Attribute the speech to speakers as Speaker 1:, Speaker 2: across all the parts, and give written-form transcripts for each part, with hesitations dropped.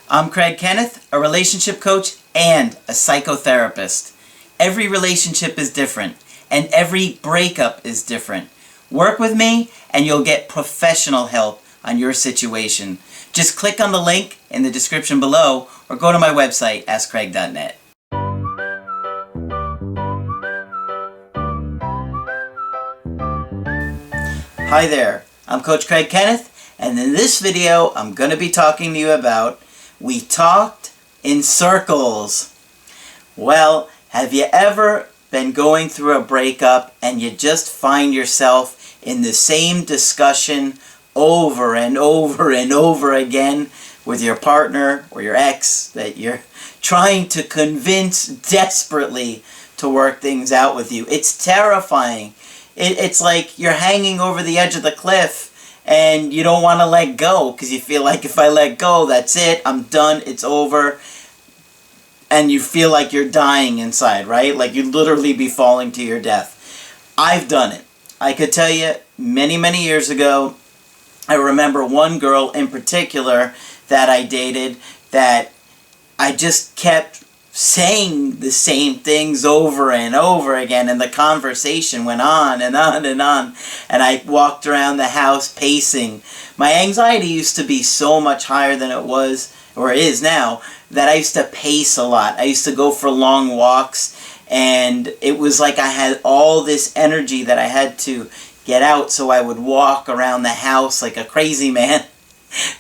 Speaker 1: I'm Kenneth, a relationship coach and a psychotherapist. Every relationship is different, and every breakup is different. Work with me, and you'll get professional help on your situation. Just click on the link in the description below, or go to my website, askcraig.net. Hi there, I'm Coach Kenneth, and in this video I'm going to be talking to you about we talked in circles. Well, have you ever been going through a breakup and you just find yourself in the same discussion over and over and over again with your partner or your ex that you're trying to convince desperately to work things out with you? It's terrifying. It's like you're hanging over the edge of the cliff and you don't want to let go because you feel like if I let go, that's it, I'm done, it's over. And you feel like you're dying inside, right? Like you'd literally be falling to your death. I've done it. I could tell you many, many years ago, I remember one girl in particular that I dated that I just kept saying the same things over and over again, and the conversation went on and on and on, and I walked around the house pacing. My anxiety used to be so much higher than it was, or is now, that I used to pace a lot. I used to go for long walks, and it was like I had all this energy that I had to get out, so I would walk around the house like a crazy man,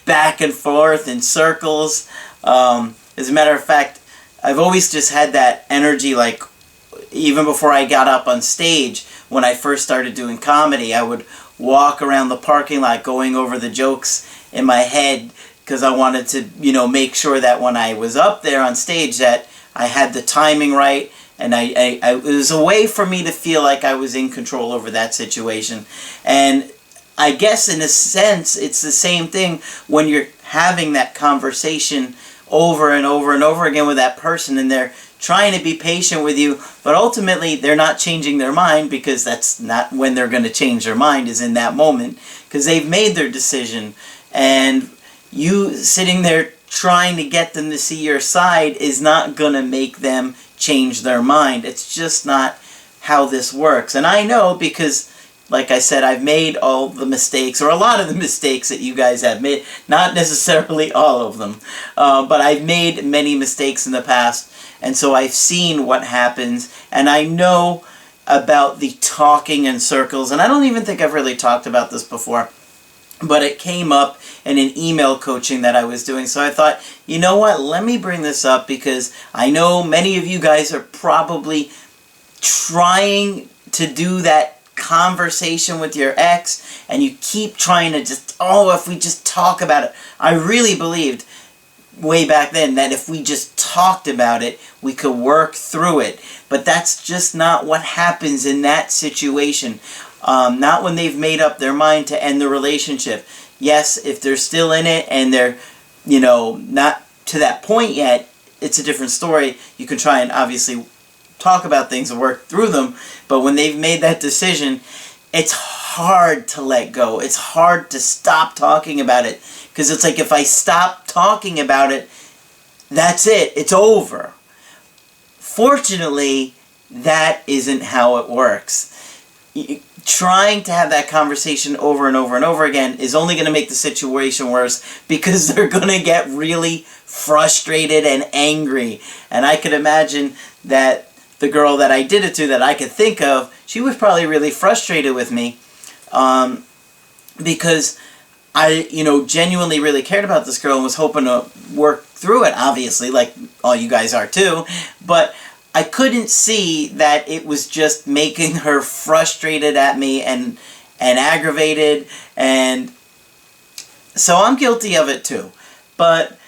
Speaker 1: back and forth in circles. As a matter of fact, I've always just had that energy, like even before I got up on stage, when I first started doing comedy, I would walk around the parking lot going over the jokes in my head because I wanted to, make sure that when I was up there on stage that I had the timing right, and it was a way for me to feel like I was in control over that situation. And I guess in a sense, it's the same thing when you're having that conversation over and over and over again with that person, and they're trying to be patient with you, but ultimately they're not changing their mind, because that's not when they're going to change their mind, is in that moment, because they've made their decision. And you sitting there trying to get them to see your side is not going to make them change their mind. It's just not how this works. And I know, because like I said, I've made all the mistakes, or a lot of the mistakes that you guys have made. Not necessarily all of them, but I've made many mistakes in the past, and so I've seen what happens, and I know about the talking in circles. And I don't even think I've really talked about this before, but it came up in an email coaching that I was doing. So I thought, you know what, let me bring this up, because I know many of you guys are probably trying to do that conversation with your ex, and you keep trying to just, if we just talk about it. I really believed way back then that if we just talked about it, we could work through it. But that's just not what happens in that situation. Not when they've made up their mind to end the relationship. Yes, if they're still in it and they're, not to that point yet, it's a different story. You can try and obviously talk about things and work through them, but when they've made that decision, it's hard to let go. It's hard to stop talking about it, because it's like, if I stop talking about it, that's it, it's over. Fortunately, that isn't how it works. Trying to have that conversation over and over and over again is only going to make the situation worse, because they're going to get really frustrated and angry. And I could imagine that the girl that I did it to, that I could think of, she was probably really frustrated with me, because I, genuinely really cared about this girl and was hoping to work through it, obviously, like all you guys are too, but I couldn't see that it was just making her frustrated at me and aggravated, and so I'm guilty of it too. But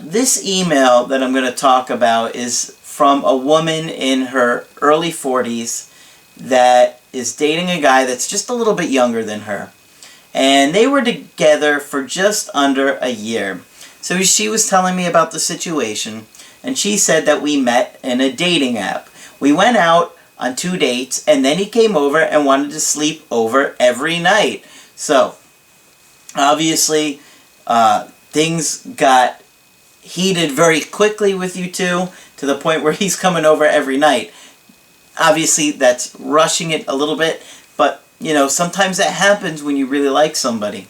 Speaker 1: this email that I'm going to talk about is from a woman in her early 40s that is dating a guy that's just a little bit younger than her. And they were together for just under a year. So she was telling me about the situation, and she said that we met in a dating app. We went out on 2 dates, and then he came over and wanted to sleep over every night. So, obviously, things got heated very quickly with you two, to the point where he's coming over every night. Obviously, that's rushing it a little bit, but, you know, sometimes that happens when you really like somebody.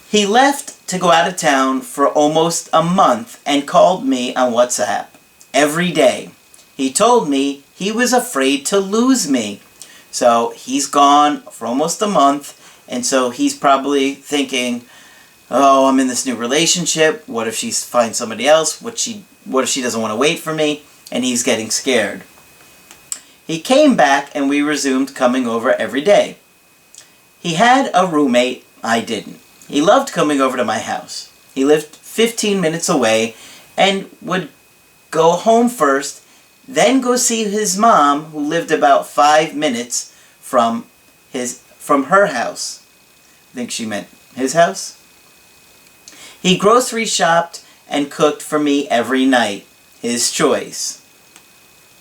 Speaker 1: He left to go out of town for almost a month and called me on WhatsApp every day. He told me he was afraid to lose me. So he's gone for almost a month, and so he's probably thinking, oh, I'm in this new relationship. What if she finds somebody else? What if she doesn't want to wait for me? And he's getting scared. He came back and we resumed coming over every day. He had a roommate, I didn't. He loved coming over to my house. He lived 15 minutes away and would go home first, then go see his mom, who lived about 5 minutes from her house. I think she meant his house. He grocery shopped and cooked for me every night. His choice.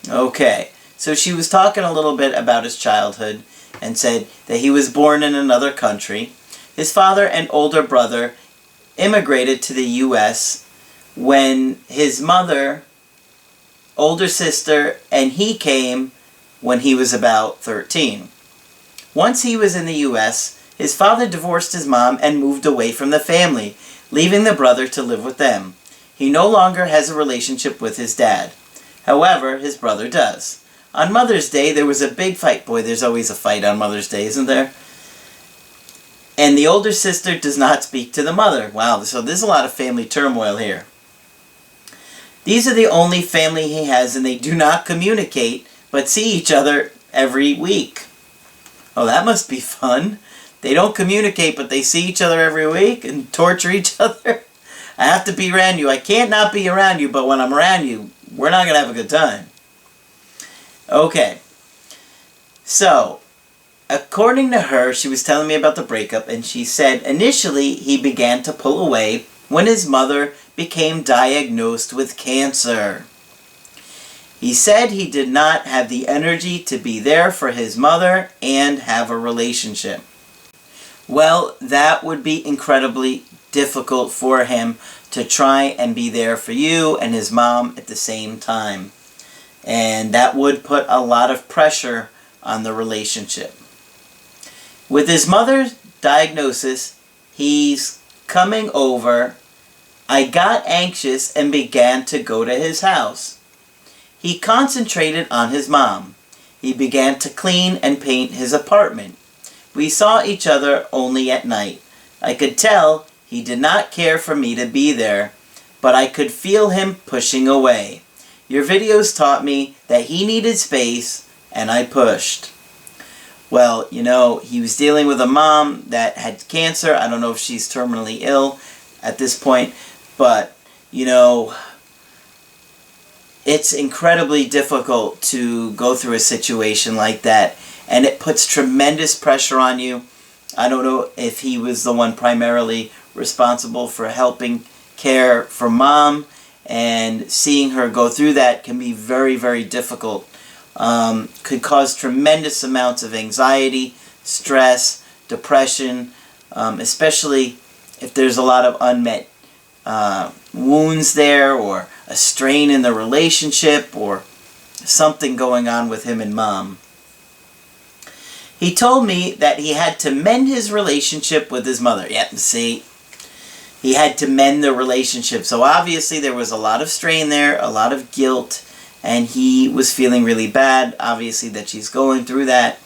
Speaker 1: Okay, so she was talking a little bit about his childhood and said that he was born in another country. His father and older brother immigrated to the U.S. when his mother, older sister, and he came when he was about 13. Once he was in the U.S., his father divorced his mom and moved away from the family, leaving the brother to live with them. He no longer has a relationship with his dad. However, his brother does. On Mother's Day, there was a big fight. Boy, there's always a fight on Mother's Day, isn't there? And the older sister does not speak to the mother. Wow, so there's a lot of family turmoil here. These are the only family he has, and they do not communicate, but see each other every week. Oh, that must be fun. They don't communicate, but they see each other every week and torture each other. I have to be around you. I can't not be around you, but when I'm around you, we're not going to have a good time. Okay. So, according to her, she was telling me about the breakup, and she said initially he began to pull away when his mother became diagnosed with cancer. He said he did not have the energy to be there for his mother and have a relationship. Well, that would be incredibly difficult for him to try and be there for you and his mom at the same time. And that would put a lot of pressure on the relationship. With his mother's diagnosis, he's coming over. I got anxious and began to go to his house. He concentrated on his mom. He began to clean and paint his apartment. We saw each other only at night. I could tell he did not care for me to be there, but I could feel him pushing away. Your videos taught me that he needed space, and I pushed. Well, you know, he was dealing with a mom that had cancer. I don't know if she's terminally ill at this point, but, you know, it's incredibly difficult to go through a situation like that, and it puts tremendous pressure on you. I don't know if he was the one primarily responsible for helping care for mom, and seeing her go through that can be very, very difficult. Could cause tremendous amounts of anxiety, stress, depression, especially if there's a lot of unmet wounds there, or a strain in the relationship, or something going on with him and mom. He told me that he had to mend his relationship with his mother. Yep, see, he had to mend the relationship. So obviously there was a lot of strain there, a lot of guilt, and he was feeling really bad, obviously, that she's going through that.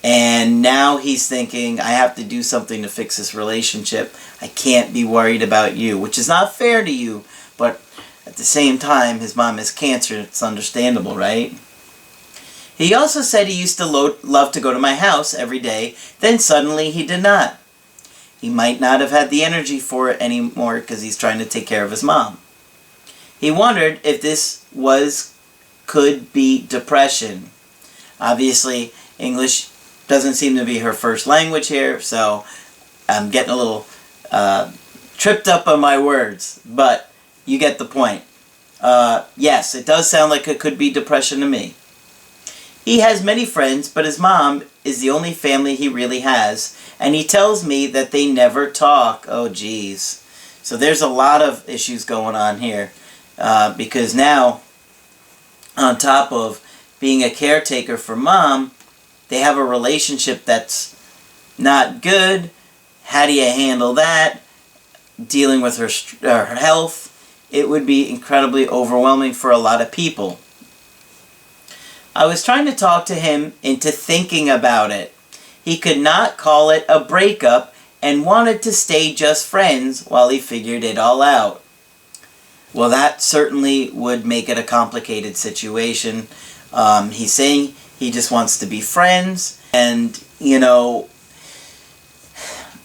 Speaker 1: And now he's thinking, I have to do something to fix this relationship. I can't be worried about you, which is not fair to you, but at the same time, his mom has cancer. It's understandable, right? He also said he used to love to go to my house every day, then suddenly he did not. He might not have had the energy for it anymore because he's trying to take care of his mom. He wondered if this could be depression. Obviously, English doesn't seem to be her first language here, so I'm getting a little tripped up on my words, but you get the point. Yes, it does sound like it could be depression to me. He has many friends, but his mom is the only family he really has, and he tells me that they never talk. Oh, geez. So there's a lot of issues going on here, because now, on top of being a caretaker for mom, they have a relationship that's not good. How do you handle that? Dealing with her health, it would be incredibly overwhelming for a lot of people. I was trying to talk to him into thinking about it. He could not call it a breakup and wanted to stay just friends while he figured it all out. Well, that certainly would make it a complicated situation. He's saying he just wants to be friends, and, you know,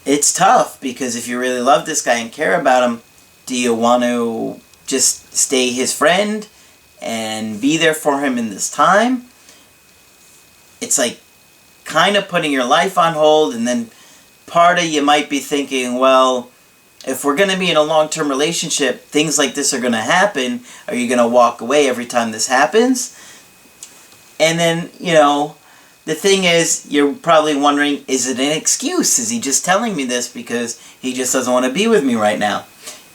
Speaker 1: it's tough, because if you really love this guy and care about him, do you want to just stay his friend and be there for him in this time? It's like kind of putting your life on hold, and then part of you might be thinking, well, if we're going to be in a long-term relationship, things like this are going to happen. Are you going to walk away every time this happens? And then, you know, the thing is, you're probably wondering, is it an excuse? Is he just telling me this because he just doesn't want to be with me right now?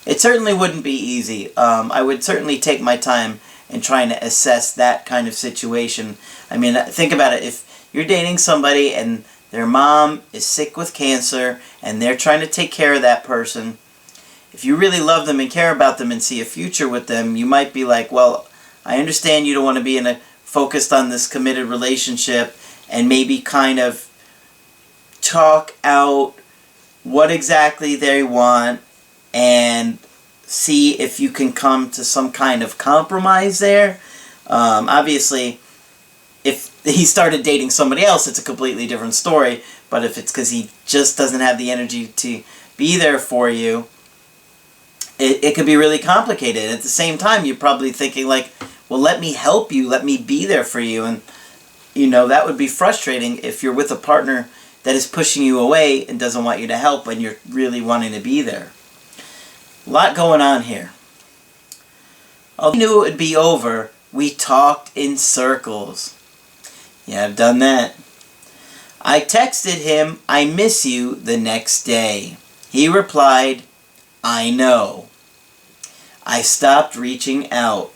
Speaker 1: It certainly wouldn't be easy. I would certainly take my time in trying to assess that kind of situation. I mean, think about it. If you're dating somebody and their mom is sick with cancer and they're trying to take care of that person, if you really love them and care about them and see a future with them, you might be like, well, I understand you don't want to be focused on this committed relationship, and maybe kind of talk out what exactly they want and see if you can come to some kind of compromise there. Obviously, if he started dating somebody else, it's a completely different story. But if it's because he just doesn't have the energy to be there for you, it could be really complicated. At the same time, you're probably thinking like, well, let me help you, let me be there for you. And, you know, that would be frustrating if you're with a partner that is pushing you away and doesn't want you to help when you're really wanting to be there. A lot going on here. Although we knew it would be over, we talked in circles. Yeah, I've done that. I texted him, "I miss you," the next day. He replied, "I know." I stopped reaching out.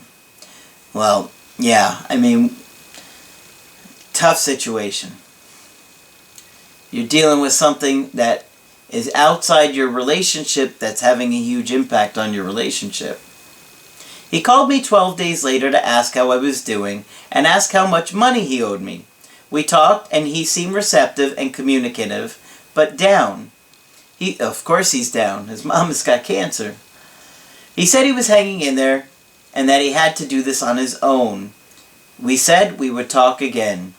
Speaker 1: Well, yeah, I mean, tough situation. You're dealing with something that is outside your relationship that's having a huge impact on your relationship. He called me 12 days later to ask how I was doing and ask how much money he owed me. We talked and he seemed receptive and communicative, but down. Of course he's down. His mom has got cancer. He said he was hanging in there and that he had to do this on his own. We said we would talk again.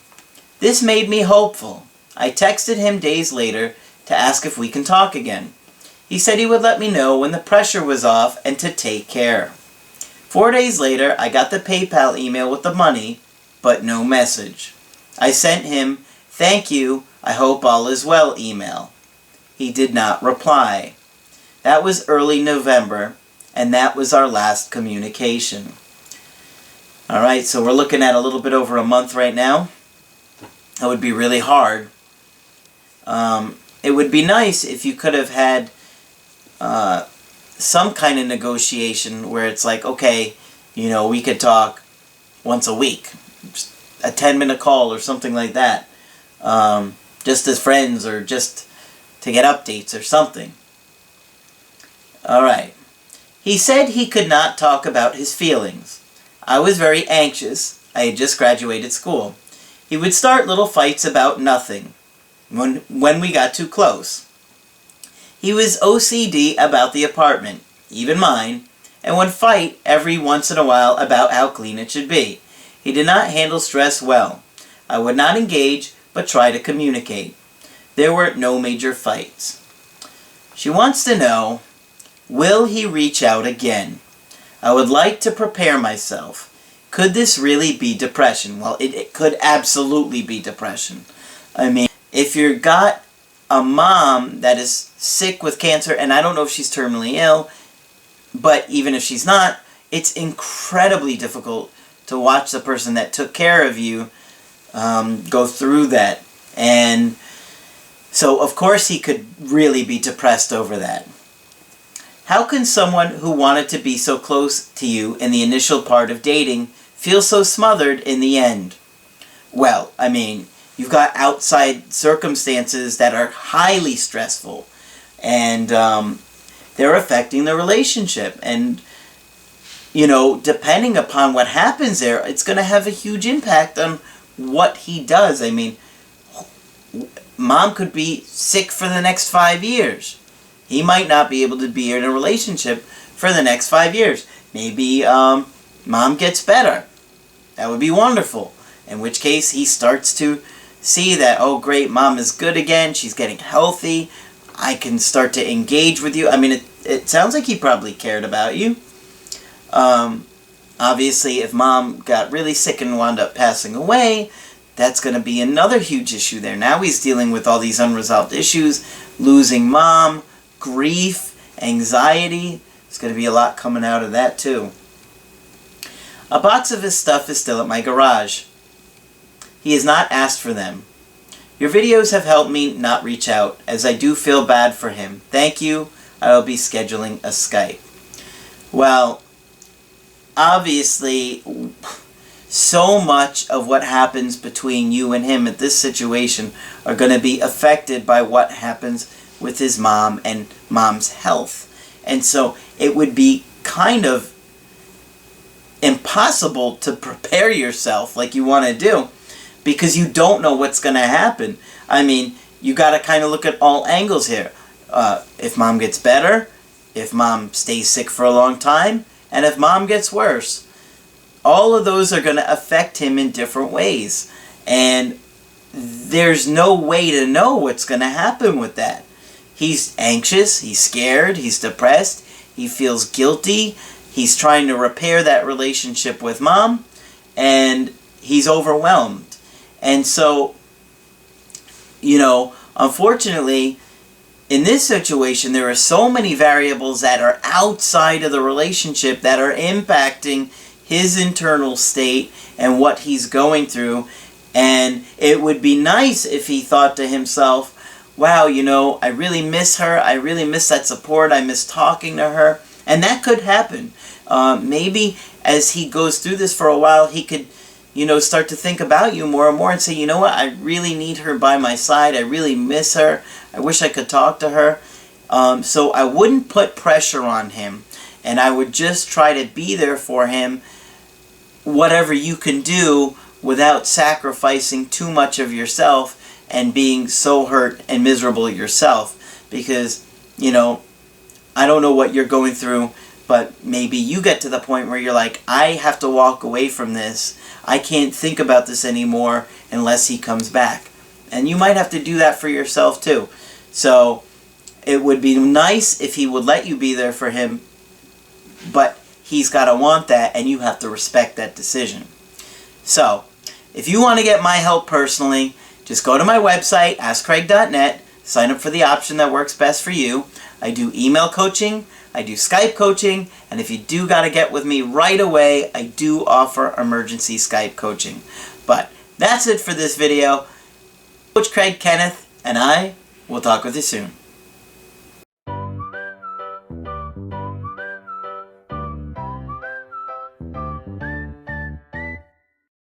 Speaker 1: This made me hopeful. I texted him days later to ask if we can talk again. He said he would let me know when the pressure was off and to take care. 4 days later, I got the PayPal email with the money, but no message. I sent him, "Thank you, I hope all is well" email. He did not reply. That was early November, and that was our last communication. Alright, so we're looking at a little bit over a month right now. That would be really hard. It would be nice if you could have had some kind of negotiation where it's like, okay, you know, we could talk once a week. Just a 10-minute call or something like that. Just as friends or just to get updates or something. Alright. He said he could not talk about his feelings. I was very anxious. I had just graduated school. He would start little fights about nothing when we got too close. He was OCD about the apartment, even mine, and would fight every once in a while about how clean it should be. He did not handle stress well. I would not engage, but try to communicate. There were no major fights. She wants to know, will he reach out again? I would like to prepare myself. Could this really be depression? Well, it could absolutely be depression. I mean, if you've got a mom that is sick with cancer, and I don't know if she's terminally ill, but even if she's not, it's incredibly difficult to watch the person that took care of you go through that. And so, of course, he could really be depressed over that. How can someone who wanted to be so close to you in the initial part of dating feel so smothered in the end? Well, I mean, you've got outside circumstances that are highly stressful, and they're affecting the relationship. And, you know, depending upon what happens there, it's going to have a huge impact on what he does. I mean, mom could be sick for the next 5 years. He might not be able to be in a relationship for the next 5 years. Maybe mom gets better. That would be wonderful. In which case he starts to see that, oh great, mom is good again. She's getting healthy. I can start to engage with you. I mean, it sounds like he probably cared about you. Obviously, if mom got really sick and wound up passing away, that's going to be another huge issue there. Now he's dealing with all these unresolved issues, losing mom, grief, anxiety. There's going to be a lot coming out of that too. A box of his stuff is still at my garage. He has not asked for them. Your videos have helped me not reach out, as I do feel bad for him. Thank you. I will be scheduling a Skype. Well, obviously, so much of what happens between you and him at this situation are going to be affected by what happens with his mom and mom's health. And so it would be kind of impossible to prepare yourself like you want to do, because you don't know what's going to happen. I mean, you got to kind of look at all angles here. If mom gets better, if mom stays sick for a long time, and if mom gets worse. All of those are going to affect him in different ways. And there's no way to know what's going to happen with that. He's anxious, he's scared, he's depressed, he feels guilty, he's trying to repair that relationship with mom, and he's overwhelmed. And so, you know, unfortunately, in this situation, there are so many variables that are outside of the relationship that are impacting his internal state and what he's going through. And it would be nice if he thought to himself, wow, you know, I really miss her. I really miss that support. I miss talking to her. And that could happen. Maybe as he goes through this for a while, he could, you know, start to think about you more and more and say, you know what, I really need her by my side. I really miss her. I wish I could talk to her. So I wouldn't put pressure on him. And I would just try to be there for him, whatever you can do, without sacrificing too much of yourself and being so hurt and miserable yourself. Because, you know, I don't know what you're going through, but maybe you get to the point where you're like, I have to walk away from this. I can't think about this anymore unless he comes back. And you might have to do that for yourself too. So it would be nice if he would let you be there for him, but he's got to want that, and you have to respect that decision. So if you want to get my help personally, just go to my website, askcraig.net, sign up for the option that works best for you. I do email coaching, I do Skype coaching, and if you do got to get with me right away, I do offer emergency Skype coaching. But that's it for this video. Coach Craig Kenneth, and I will talk with you soon.